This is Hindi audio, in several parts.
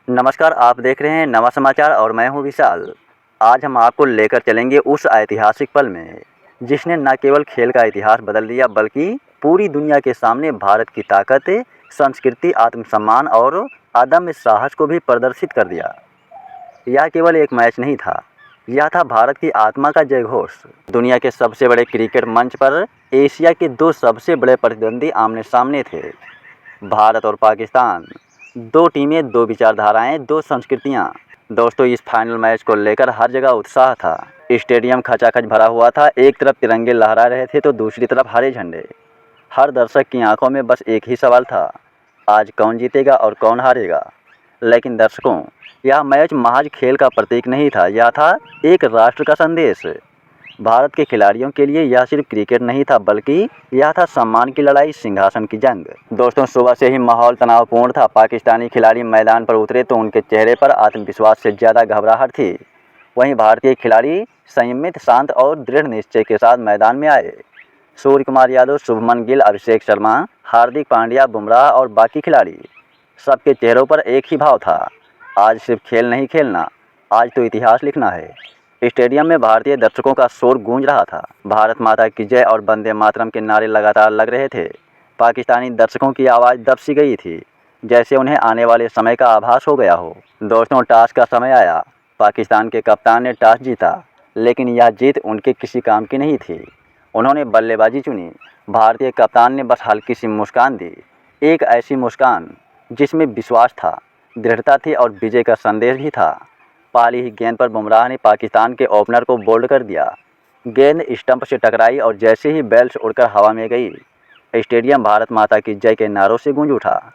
नमस्कार, आप देख रहे हैं नवा समाचार और मैं हूं विशाल। आज हम आपको लेकर चलेंगे उस ऐतिहासिक पल में जिसने न केवल खेल का इतिहास बदल दिया बल्कि पूरी दुनिया के सामने भारत की ताकत, संस्कृति, आत्मसम्मान और अदम्य साहस को भी प्रदर्शित कर दिया। यह केवल एक मैच नहीं था, यह था भारत की आत्मा का जयघोष। दुनिया के सबसे बड़े क्रिकेट मंच पर एशिया के दो सबसे बड़े प्रतिद्वंदी आमने सामने थे, भारत और पाकिस्तान। दो टीमें, दो विचारधाराएं, दो संस्कृतियां। दोस्तों, इस फाइनल मैच को लेकर हर जगह उत्साह था। स्टेडियम खचाखच भरा हुआ था। एक तरफ तिरंगे लहरा रहे थे तो दूसरी तरफ हरे झंडे। हर दर्शक की आंखों में बस एक ही सवाल था, आज कौन जीतेगा और कौन हारेगा। लेकिन दर्शकों, यह मैच महज खेल का प्रतीक नहीं था, यह था एक राष्ट्र का संदेश। भारत के खिलाड़ियों के लिए यह सिर्फ क्रिकेट नहीं था बल्कि यह था सम्मान की लड़ाई, सिंहासन की जंग। दोस्तों, सुबह से ही माहौल तनावपूर्ण था। पाकिस्तानी खिलाड़ी मैदान पर उतरे तो उनके चेहरे पर आत्मविश्वास से ज़्यादा घबराहट थी। वहीं भारतीय खिलाड़ी संयमित, शांत और दृढ़ निश्चय के साथ मैदान में आए। सूर्य कुमार यादव, शुभमन गिल, अभिषेक शर्मा, हार्दिक पांड्या, बुमराह और बाकी खिलाड़ी, सबके चेहरों पर एक ही भाव था, आज सिर्फ खेल नहीं खेलना, आज तो इतिहास लिखना है। स्टेडियम में भारतीय दर्शकों का शोर गूंज रहा था। भारत माता की जय और वंदे मातरम के नारे लगातार लग रहे थे। पाकिस्तानी दर्शकों की आवाज़ दब सी गई थी, जैसे उन्हें आने वाले समय का आभास हो गया हो। दोस्तों, टॉस का समय आया। पाकिस्तान के कप्तान ने टॉस जीता, लेकिन यह जीत उनके किसी काम की नहीं थी। उन्होंने बल्लेबाजी चुनी। भारतीय कप्तान ने बस हल्की सी मुस्कान दी, एक ऐसी मुस्कान जिसमें विश्वास था, दृढ़ता थी और विजय का संदेश भी था। पहली ही गेंद पर बुमराह ने पाकिस्तान के ओपनर को बोल्ड कर दिया। गेंद स्टंप से टकराई और जैसे ही बेल्स उड़कर हवा में गई, स्टेडियम भारत माता की जय के नारों से गूंज उठा।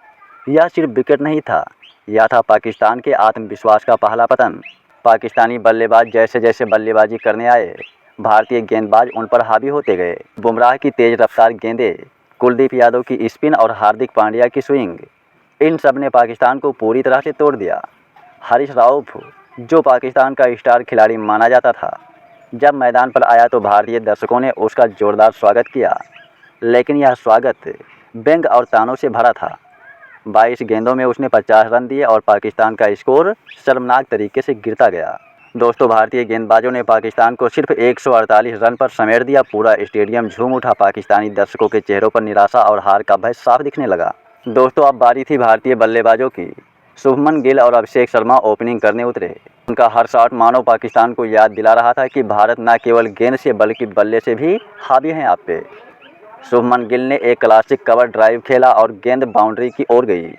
यह सिर्फ विकेट नहीं था, यह था पाकिस्तान के आत्मविश्वास का पहला पतन। पाकिस्तानी बल्लेबाज जैसे जैसे बल्लेबाजी करने आए, भारतीय गेंदबाज उन पर हावी होते गए। बुमराह की तेज रफ्तार गेंदें, कुलदीप यादव की स्पिन और हार्दिक पांड्या की स्विंग, इन सब ने पाकिस्तान को पूरी तरह से तोड़ दिया। हरीश राव, जो पाकिस्तान का स्टार खिलाड़ी माना जाता था, जब मैदान पर आया तो भारतीय दर्शकों ने उसका जोरदार स्वागत किया। लेकिन यह स्वागत व्यंग और तानों से भरा था। 22 गेंदों में उसने 50 रन दिए और पाकिस्तान का स्कोर शर्मनाक तरीके से गिरता गया। दोस्तों, भारतीय गेंदबाजों ने पाकिस्तान को सिर्फ 148 रन पर समेट दिया। पूरा स्टेडियम झूम उठा। पाकिस्तानी दर्शकों के चेहरों पर निराशा और हार का भय साफ दिखने लगा। दोस्तों, अब बारी थी भारतीय बल्लेबाजों की। शुभमन गिल और अभिषेक शर्मा ओपनिंग करने उतरे। उनका हर शॉट मानो पाकिस्तान को याद दिला रहा था कि भारत न केवल गेंद से बल्कि बल्ले से भी हावी हैं आप पे। शुभमन गिल ने एक क्लासिक कवर ड्राइव खेला और गेंद बाउंड्री की ओर गई।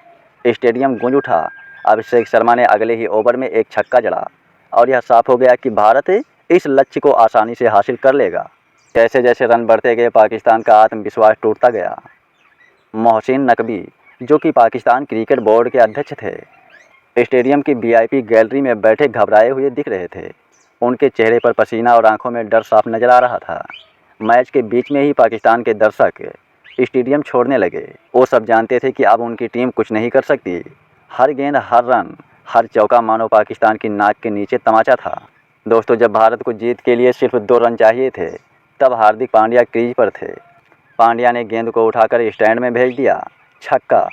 स्टेडियम गूंज उठा। अभिषेक शर्मा ने अगले ही ओवर में एक छक्का जड़ा और यह साफ हो गया कि भारत इस लक्ष्य को आसानी से हासिल कर लेगा। जैसे जैसे रन बढ़ते गए, पाकिस्तान का आत्मविश्वास टूटता गया। मोहसिन नकवी, जो कि पाकिस्तान क्रिकेट बोर्ड के अध्यक्ष थे, स्टेडियम की वीआईपी गैलरी में बैठे घबराए हुए दिख रहे थे। उनके चेहरे पर पसीना और आंखों में डर साफ नजर आ रहा था। मैच के बीच में ही पाकिस्तान के दर्शक स्टेडियम छोड़ने लगे। वो सब जानते थे कि अब उनकी टीम कुछ नहीं कर सकती। हर गेंद, हर रन, हर चौका मानो पाकिस्तान की नाक के नीचे तमाचा था। दोस्तों, जब भारत को जीत के लिए सिर्फ 2 रन चाहिए थे, तब हार्दिक पांड्या क्रीज पर थे। पांड्या ने गेंद को उठाकर स्टैंड में भेज दिया, छक्का।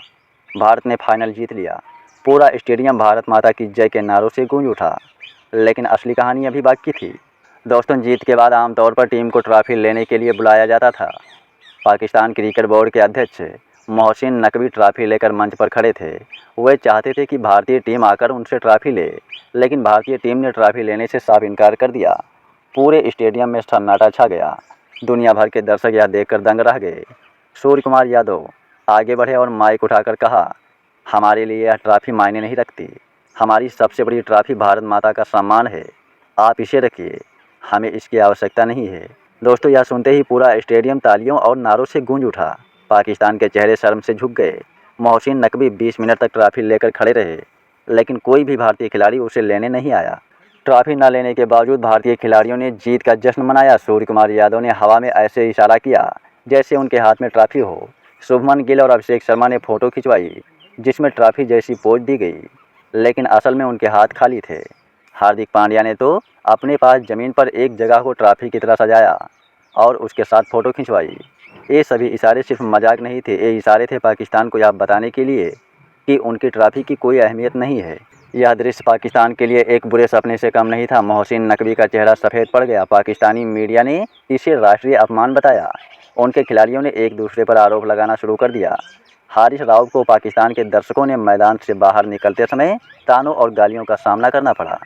भारत ने फाइनल जीत लिया। पूरा स्टेडियम भारत माता की जय के नारों से गूंज उठा। लेकिन असली कहानी अभी बाकी थी। दोस्तों, जीत के बाद आमतौर पर टीम को ट्रॉफी लेने के लिए बुलाया जाता था। पाकिस्तान क्रिकेट बोर्ड के अध्यक्ष मोहसिन नकवी ट्रॉफी लेकर मंच पर खड़े थे। वे चाहते थे कि भारतीय टीम आकर उनसे ट्रॉफी ले, लेकिन भारतीय टीम ने ट्रॉफी लेने से साफ इनकार कर दिया। पूरे स्टेडियम में सन्नाटा छा गया। दुनिया भर के दर्शक यह देखकर दंग रह गए। सूर्य कुमार यादव आगे बढ़े और माइक उठाकर कहा, हमारे लिए यह ट्रॉफी मायने नहीं रखती। हमारी सबसे बड़ी ट्रॉफी भारत माता का सम्मान है। आप इसे रखिए, हमें इसकी आवश्यकता नहीं है। दोस्तों, यह सुनते ही पूरा स्टेडियम तालियों और नारों से गूंज उठा। पाकिस्तान के चेहरे शर्म से झुक गए। मोहसिन नकवी 20 मिनट तक ट्रॉफी लेकर खड़े रहे, लेकिन कोई भी भारतीय खिलाड़ी उसे लेने नहीं आया। ट्रॉफी न लेने के बावजूद भारतीय खिलाड़ियों ने जीत का जश्न मनाया। सूर्य कुमार यादव ने हवा में ऐसे इशारा किया जैसे उनके हाथ में ट्रॉफी हो। शुभमन गिल और अभिषेक शर्मा ने फ़ोटो खिंचवाई जिसमें ट्रॉफी जैसी पोज दी गई, लेकिन असल में उनके हाथ खाली थे। हार्दिक पांड्या ने तो अपने पास ज़मीन पर एक जगह को ट्रॉफी की तरह सजाया और उसके साथ फ़ोटो खिंचवाई। ये सभी इशारे सिर्फ मजाक नहीं थे, ये इशारे थे पाकिस्तान को यह बताने के लिए कि उनकी ट्रॉफी की कोई अहमियत नहीं है। यह दृश्य पाकिस्तान के लिए एक बुरे सपने से कम नहीं था। मोहसिन नकवी का चेहरा सफ़ेद पड़ गया। पाकिस्तानी मीडिया ने इसे राष्ट्रीय अपमान बताया। उनके खिलाड़ियों ने एक दूसरे पर आरोप लगाना शुरू कर दिया। हारिस राउफ को पाकिस्तान के दर्शकों ने मैदान से बाहर निकलते समय तानों और गालियों का सामना करना पड़ा।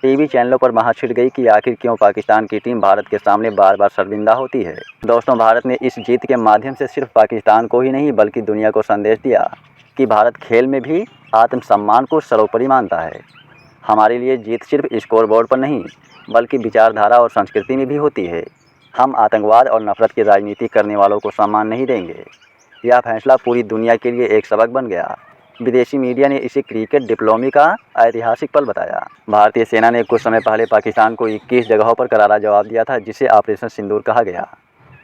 टीवी चैनलों पर वहाँ छिड़ गई कि आखिर क्यों पाकिस्तान की टीम भारत के सामने बार बार शर्मिंदा होती है। दोस्तों, भारत ने इस जीत के माध्यम से सिर्फ पाकिस्तान को ही नहीं बल्कि दुनिया को संदेश दिया कि भारत खेल में भी आत्मसम्मान को सर्वोपरि मानता है। हमारे लिए जीत सिर्फ स्कोर बोर्ड पर नहीं बल्कि विचारधारा और संस्कृति में भी होती है। हम आतंकवाद और नफरत की राजनीति करने वालों को सम्मान नहीं देंगे। यह फैसला पूरी दुनिया के लिए एक सबक बन गया। विदेशी मीडिया ने इसे क्रिकेट डिप्लोमेसी का ऐतिहासिक पल बताया। भारतीय सेना ने कुछ समय पहले पाकिस्तान को 21 जगहों पर करारा जवाब दिया था, जिसे ऑपरेशन सिंदूर कहा गया।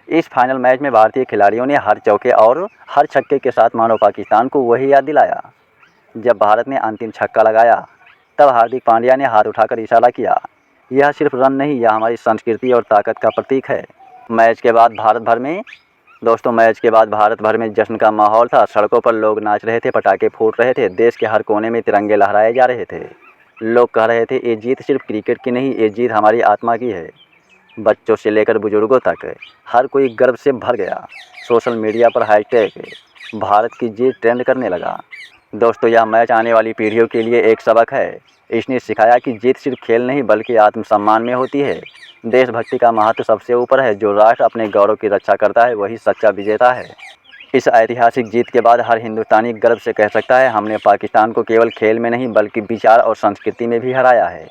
इस फाइनल मैच में भारतीय खिलाड़ियों ने हर चौके और हर छक्के के साथ मानो पाकिस्तान को वही याद दिलाया। जब भारत ने अंतिम छक्का लगाया तब हार्दिक पांड्या ने हाथ उठाकर इशारा किया। यह सिर्फ रन नहीं, यह हमारी संस्कृति और ताकत का प्रतीक है। मैच के बाद भारत भर में जश्न का माहौल था। सड़कों पर लोग नाच रहे थे, पटाखे फूट रहे थे, देश के हर कोने में तिरंगे लहराए जा रहे थे। लोग कह रहे थे, ये जीत सिर्फ क्रिकेट की नहीं, ये जीत हमारी आत्मा की है। बच्चों से लेकर बुजुर्गों तक हर कोई गर्व से भर गया। सोशल मीडिया पर हैशटैग भारत की जीत ट्रेंड करने लगा। दोस्तों, यह मैच आने वाली पीढ़ियों के लिए एक सबक है। इसने सिखाया कि जीत सिर्फ खेल नहीं बल्कि आत्मसम्मान में होती है। देशभक्ति का महत्व सबसे ऊपर है। जो राष्ट्र अपने गौरव की रक्षा करता है वही सच्चा विजेता है। इस ऐतिहासिक जीत के बाद हर हिंदुस्तानी गर्व से कह सकता है, हमने पाकिस्तान को केवल खेल में नहीं बल्कि विचार और संस्कृति में भी हराया है।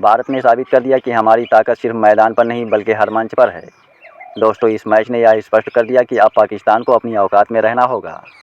भारत ने साबित कर दिया कि हमारी ताकत सिर्फ मैदान पर नहीं बल्कि हर मंच पर है। दोस्तों, इस मैच ने यह स्पष्ट कर दिया कि अब पाकिस्तान को अपनी औकात में रहना होगा।